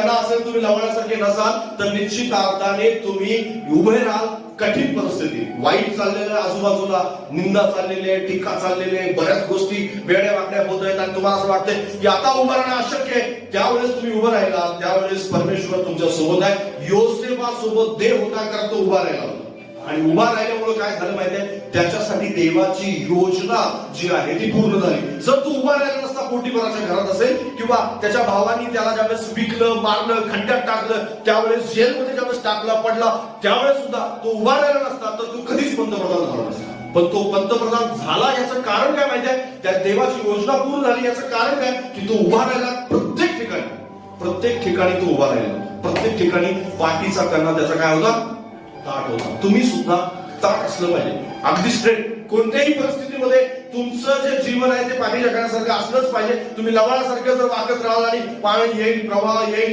कडा असेल, तुम्ही लवण्यासारखे नसाल तर निश्चित अर्थाने तुम्ही उभे राहाल कठीण परिस्थिती. वाईट चाललेलं आहे, आजूबाजूला निंदा चाललेली आहे, टीका चाललेली आहे, बऱ्याच गोष्टी वेड्या वाकड्या होत आहेत आणि तुम्हाला असं वाटतंय की आता उभं राहणं अशक्य आहे. त्यावेळेस तुम्ही उभं राहिला, त्यावेळेस परमेश्वर तुमच्या सोबत आहे. योसेफासोबत देव होता कारण तो उभा राहिला. आणि उभा राहिल्यामुळे काय झालं माहितीये, त्याच्यासाठी देवाची योजना जी आहे ती पूर्ण झाली. जर तू उभा राहिला नसता, पोटीपराच्या घरात असेल किंवा त्याच्या भावानी त्याला ज्यावेळेस विकलं, मारलं, खड्ड्यात टाकलं, त्यावेळेस जेलमध्ये ज्यावेळेस टाकला पडला, त्यावेळेस सुद्धा तो उभा राहिला नसता तर तू कधीच पंतप्रधान झाला नसता. पण तो पंतप्रधान झाला. याचं कारण काय माहितीये, त्या देवाची योजना पूर्ण झाली. याचं कारण काय की तो उभा राहिला. प्रत्येक ठिकाणी तो उभा राहिला. प्रत्येक ठिकाणी पाठीचा कणा त्याचा काय होता, ताट होता. तुम्ही सुद्धा ताट असलं पाहिजे, अगदी स्ट्रेट. कोणत्याही परिस्थितीमध्ये तुमचं जे जीवन आहे ते पाणी जगण्यासारखं असलंच पाहिजे. तुम्ही लवाळासारखं जर वागत राहाल आणि पाणी येईल, प्रवाह येईल,